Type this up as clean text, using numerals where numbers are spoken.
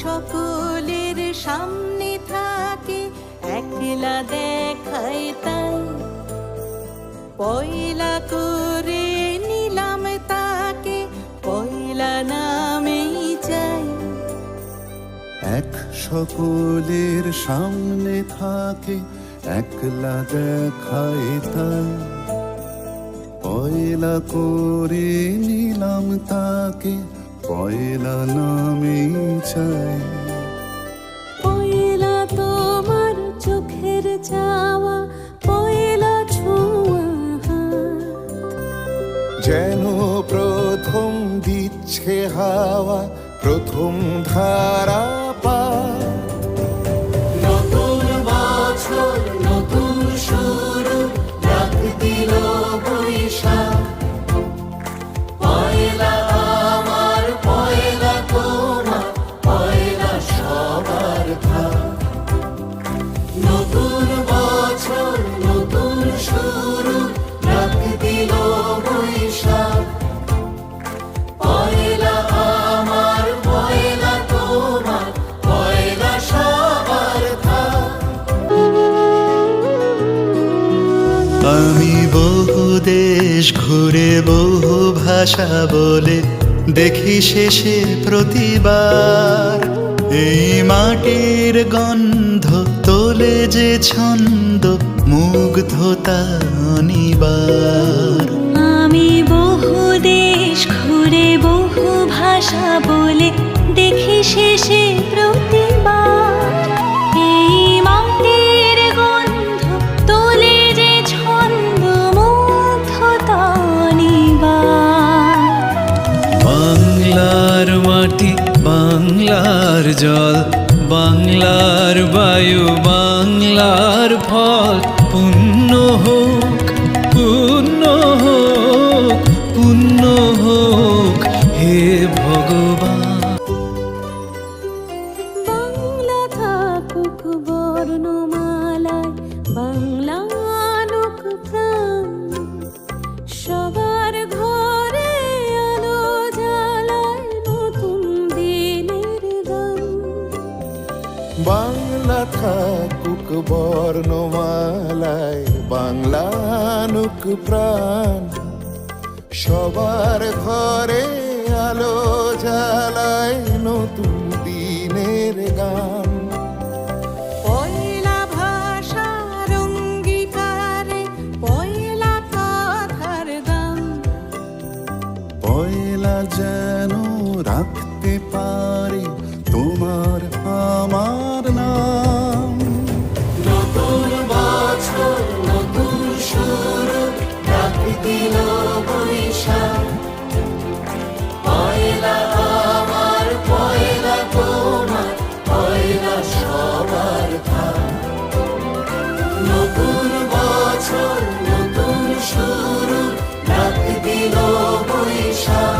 সকলের সামনে থাকে একলা দেখায় তাই পয়লা করে নিলাম তাকে পয়লা নামেই চাই। এক সকলের সামনে থাকে একলা দেখায় তাই পয়লা করে নিলাম তাকে পয়লা নামেই চাই। পয়লা তোমার চোখের চাওয়া পয়লা ছোঁয়া যেন প্রথম দিচ্ছে হাওয়া প্রথম ধারা পা। নতুন বছর নতুন শুরু ডাক দিল বৈশাখ পয়লা আমার পয়লা তোমার পয়লা সবার ভাগ। নতুন বছর নতুন শুরু ডাক দিল বৈশাখ পয়লা আমার পয়লা তোমার পয়লা সবার ভাগ। আমি বহু দেশ ঘুরে বহু ভাষা বলে দেখি শেষে প্রতিবার এই মাটির গন্ধ তোলে যে ছন্দ মুগ্ধতা অনিবার। আমি বহু দেশ ঘুরে বহু ভাষা বলে দেখি শেষে প্রতিবার এই মাটির গন্ধ তোলে যে ছন্দ মুগ্ধতা অনিবার। বাংলার মাটি বাংলার জল বাংলার বায়ু বাংলার ফল পুণ্য হোক পুণ্য হোক পুণ্য হোক হে ভগবান। বাংলা থাকুক বর্ণমালায় বাংলা আনুক প্রাণ সবার ঘরে আলো জ্বালায় নতুন দিনের গান। বাংলা থাকুক বর্ণমালায় বাংলা আনুক প্রাণ সবার ঘরে আলো জ্বালায় নতুন দিনের গান। পয়লা ভাষার অঙ্গীকারে পয়লা কথার দাম পয়লা যেন রাখতে পারে তোমার আমার নাম। নতুন বছর নতুন শুরু ডাক দিল বৈশাখ পয়লা আমার পয়লা তোমার পয়লা সবার ভাগ। নতুন বছর নতুন শুরু ডাক দিল বৈশাখ